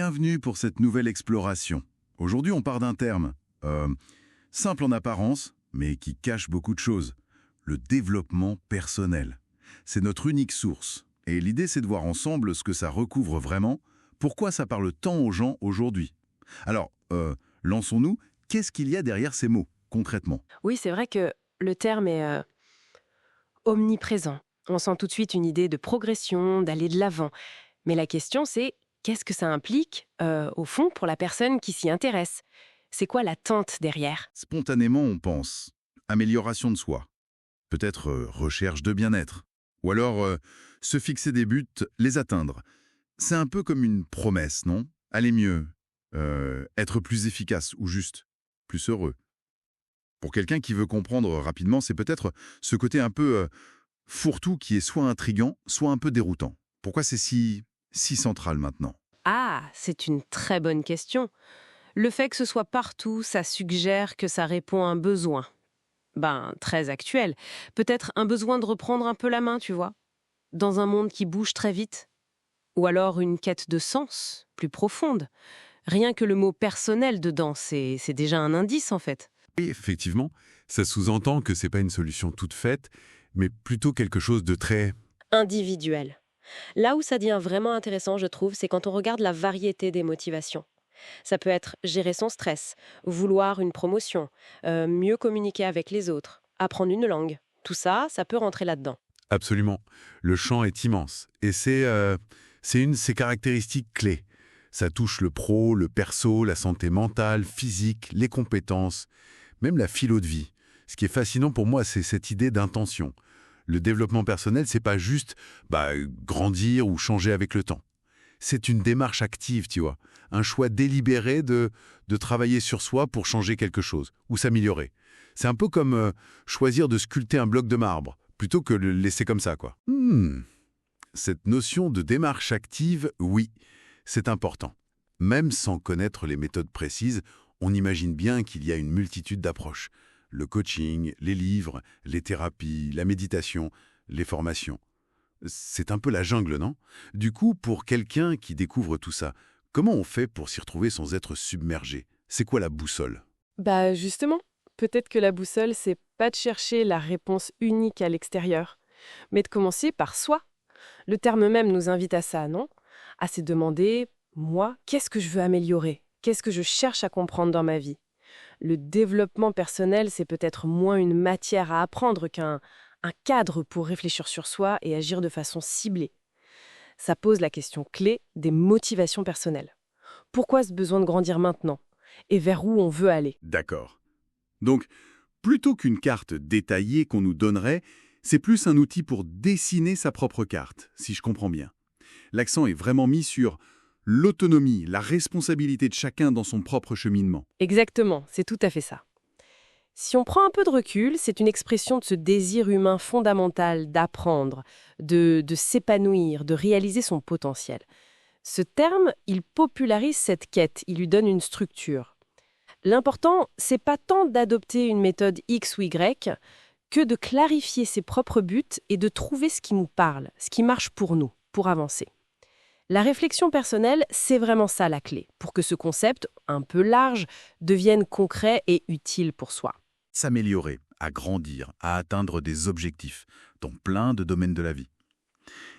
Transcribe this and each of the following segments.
bienvenue pour cette nouvelle exploration. Aujourd'hui, on part d'un terme simple en apparence, mais qui cache beaucoup de choses. Le développement personnel. C'est notre unique source. Et l'idée, c'est de voir ensemble ce que ça recouvre vraiment, pourquoi ça parle tant aux gens aujourd'hui. Alors, lançons-nous, qu'est-ce qu'il y a derrière ces mots, concrètement? Oui, c'est vrai que le terme est omniprésent. On sent tout de suite une idée de progression, d'aller de l'avant. Mais la question, c'est qu'est-ce que ça implique, au fond, pour la personne qui s'y intéresse? C'est quoi l'attente derrière? Spontanément, on pense amélioration de soi, peut-être recherche de bien-être, ou alors se fixer des buts, les atteindre. C'est un peu comme une promesse, non? Aller mieux, être plus efficace ou juste plus heureux. Pour quelqu'un qui veut comprendre rapidement, c'est peut-être ce côté un peu fourre-tout qui est soit intriguant, soit un peu déroutant. Pourquoi c'est si central maintenant? Ah, c'est une très bonne question. Le fait que ce soit partout, ça suggère que ça répond à un besoin. Ben, très actuel. Peut-être un besoin de reprendre un peu la main, tu vois, dans un monde qui bouge très vite. Ou alors une quête de sens, plus profonde. Rien que le mot personnel dedans, c'est déjà un indice en fait. Et effectivement, ça sous-entend que c'est pas une solution toute faite, mais plutôt quelque chose de très... Individuel. Là où ça devient vraiment intéressant, je trouve, c'est quand on regarde la variété des motivations. Ça peut être gérer son stress, vouloir une promotion, mieux communiquer avec les autres, apprendre une langue. Tout ça, ça peut rentrer là-dedans. Absolument. Le champ est immense. Et c'est une de ses caractéristiques clés. Ça touche le pro, le perso, la santé mentale, physique, les compétences, même la philo de vie. Ce qui est fascinant pour moi, c'est cette idée d'intention. Le développement personnel, c'est pas juste grandir ou changer avec le temps. C'est une démarche active, tu vois. Un choix délibéré de travailler sur soi pour changer quelque chose ou s'améliorer. C'est un peu comme choisir de sculpter un bloc de marbre plutôt que le laisser comme ça, quoi. Cette notion de démarche active, oui, c'est important. Même sans connaître les méthodes précises, on imagine bien qu'il y a une multitude d'approches. Le coaching, les livres, les thérapies, la méditation, les formations. C'est un peu la jungle, non? Du coup, pour quelqu'un qui découvre tout ça, comment on fait pour s'y retrouver sans être submergé? C'est quoi la boussole? Bah justement, peut-être que la boussole, c'est pas de chercher la réponse unique à l'extérieur, mais de commencer par soi. Le terme même nous invite à ça, non? À se demander, moi, qu'est-ce que je veux améliorer? Qu'est-ce que je cherche à comprendre dans ma vie? Le développement personnel, c'est peut-être moins une matière à apprendre qu'un cadre pour réfléchir sur soi et agir de façon ciblée. Ça pose la question clé des motivations personnelles. Pourquoi ce besoin de grandir maintenant? Et vers où on veut aller? D'accord. Donc, plutôt qu'une carte détaillée qu'on nous donnerait, c'est plus un outil pour dessiner sa propre carte, si je comprends bien. L'accent est vraiment mis sur l'autonomie, la responsabilité de chacun dans son propre cheminement. Exactement, c'est tout à fait ça. Si on prend un peu de recul, c'est une expression de ce désir humain fondamental d'apprendre, de s'épanouir, de réaliser son potentiel. Ce terme, il popularise cette quête, il lui donne une structure. L'important, c'est pas tant d'adopter une méthode X ou Y que de clarifier ses propres buts et de trouver ce qui nous parle, ce qui marche pour nous, pour avancer. La réflexion personnelle, c'est vraiment ça la clé, pour que ce concept, un peu large, devienne concret et utile pour soi. S'améliorer, à grandir, à atteindre des objectifs dans plein de domaines de la vie.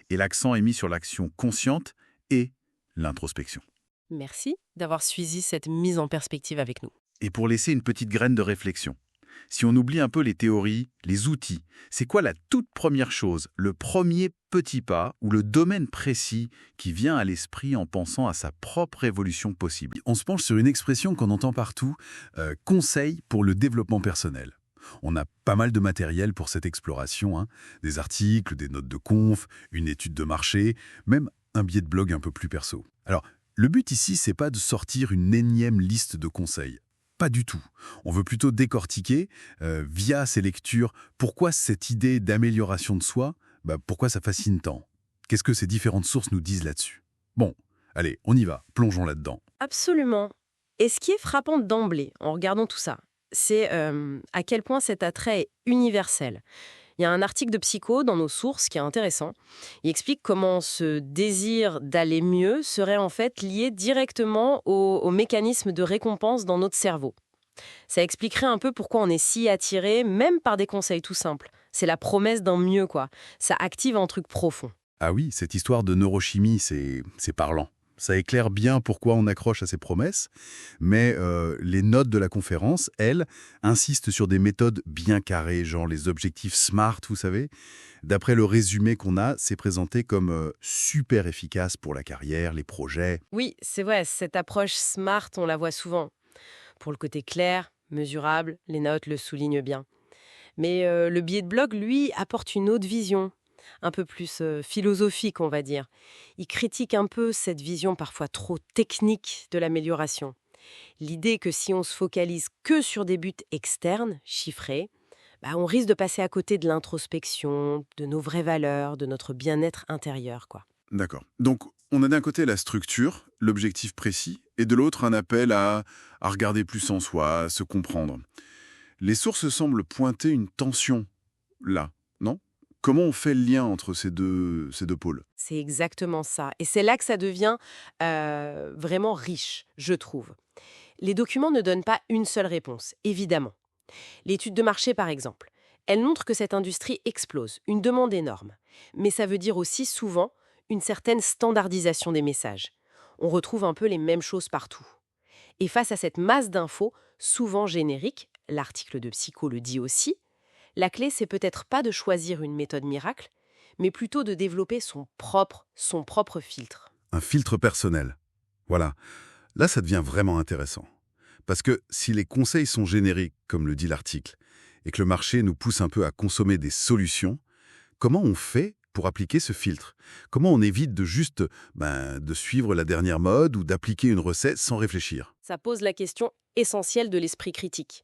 Et l'accent est mis sur l'action consciente et l'introspection. Merci d'avoir suivi cette mise en perspective avec nous. Et pour laisser une petite graine de réflexion, si on oublie un peu les théories, les outils, c'est quoi la toute première chose, le premier petit pas ou le domaine précis qui vient à l'esprit en pensant à sa propre évolution possible? On se penche sur une expression qu'on entend partout, conseil pour le développement personnel. On a pas mal de matériel pour cette exploration, hein, des articles, des notes de conf, une étude de marché, même un billet de blog un peu plus perso. Alors, le but ici, c'est pas de sortir une énième liste de conseils. Pas du tout. On veut plutôt décortiquer, via ces lectures, pourquoi cette idée d'amélioration de soi, pourquoi ça fascine tant? Qu'est-ce que ces différentes sources nous disent là-dessus? Bon, allez, on y va, plongeons là-dedans. Absolument. Et ce qui est frappant d'emblée, en regardant tout ça, c'est à quel point cet attrait est universel. Il y a un article de Psycho dans nos sources qui est intéressant. Il explique comment ce désir d'aller mieux serait en fait lié directement au mécanisme de récompense dans notre cerveau. Ça expliquerait un peu pourquoi on est si attiré, même par des conseils tout simples. C'est la promesse d'un mieux, quoi. Ça active un truc profond. Ah oui, cette histoire de neurochimie, c'est parlant. Ça éclaire bien pourquoi on accroche à ces promesses, mais les notes de la conférence, elles, insistent sur des méthodes bien carrées, genre les objectifs SMART, vous savez. D'après le résumé qu'on a, c'est présenté comme super efficace pour la carrière, les projets. Oui, c'est vrai, cette approche SMART, on la voit souvent. Pour le côté clair, mesurable, les notes le soulignent bien. Mais le billet de blog, lui, apporte une autre vision, un peu plus philosophique, on va dire. Il critique un peu cette vision parfois trop technique de l'amélioration. L'idée que si on se focalise que sur des buts externes, chiffrés, on risque de passer à côté de l'introspection, de nos vraies valeurs, de notre bien-être intérieur, quoi. D'accord. Donc, on a d'un côté la structure, l'objectif précis, et de l'autre un appel à regarder plus en soi, à se comprendre. Les sources semblent pointer une tension, là, non? Comment on fait le lien entre ces deux pôles? C'est exactement ça. Et c'est là que ça devient vraiment riche, je trouve. Les documents ne donnent pas une seule réponse, évidemment. L'étude de marché, par exemple, elle montre que cette industrie explose, une demande énorme. Mais ça veut dire aussi souvent une certaine standardisation des messages. On retrouve un peu les mêmes choses partout. Et face à cette masse d'infos, souvent génériques, l'article de Psycho le dit aussi, la clé, c'est peut-être pas de choisir une méthode miracle, mais plutôt de développer son propre filtre. Un filtre personnel. Voilà. Là, ça devient vraiment intéressant. Parce que si les conseils sont génériques, comme le dit l'article, et que le marché nous pousse un peu à consommer des solutions, comment on fait pour appliquer ce filtre? Comment on évite de juste de suivre la dernière mode ou d'appliquer une recette sans réfléchir? Ça pose la question essentielle de l'esprit critique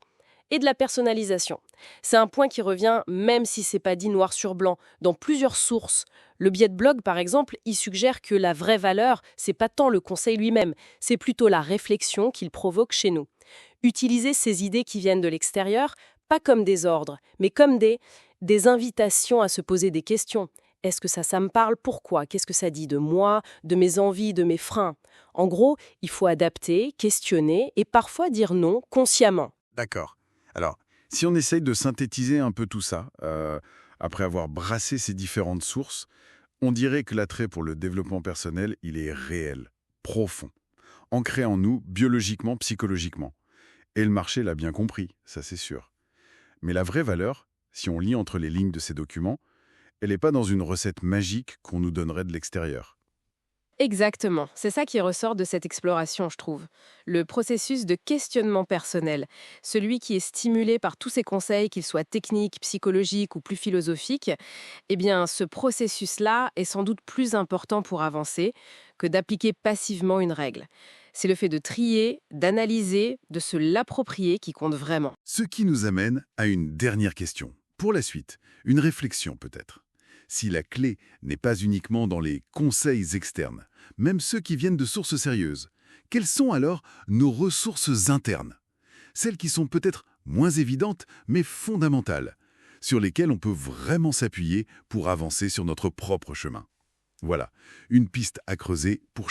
et de la personnalisation. C'est un point qui revient, même si c'est pas dit noir sur blanc, dans plusieurs sources. Le biais de blog, par exemple, il suggère que la vraie valeur, c'est pas tant le conseil lui-même, c'est plutôt la réflexion qu'il provoque chez nous. Utiliser ces idées qui viennent de l'extérieur, pas comme des ordres, mais comme des invitations à se poser des questions. Est-ce que ça me parle? Pourquoi? Qu'est-ce que ça dit de moi, de mes envies, de mes freins? En gros, il faut adapter, questionner et parfois dire non consciemment. D'accord. Alors, si on essaye de synthétiser un peu tout ça, après avoir brassé ces différentes sources, on dirait que l'attrait pour le développement personnel, il est réel, profond, ancré en nous biologiquement, psychologiquement. Et le marché l'a bien compris, ça c'est sûr. Mais la vraie valeur, si on lit entre les lignes de ces documents, elle n'est pas dans une recette magique qu'on nous donnerait de l'extérieur. Exactement, c'est ça qui ressort de cette exploration, je trouve. Le processus de questionnement personnel, celui qui est stimulé par tous ces conseils, qu'ils soient techniques, psychologiques ou plus philosophiques, eh bien, ce processus-là est sans doute plus important pour avancer que d'appliquer passivement une règle. C'est le fait de trier, d'analyser, de se l'approprier qui compte vraiment. Ce qui nous amène à une dernière question. Pour la suite, une réflexion peut-être. Si la clé n'est pas uniquement dans les conseils externes, même ceux qui viennent de sources sérieuses, quelles sont alors nos ressources internes? Celles qui sont peut-être moins évidentes, mais fondamentales, sur lesquelles on peut vraiment s'appuyer pour avancer sur notre propre chemin. Voilà, une piste à creuser pour chacun.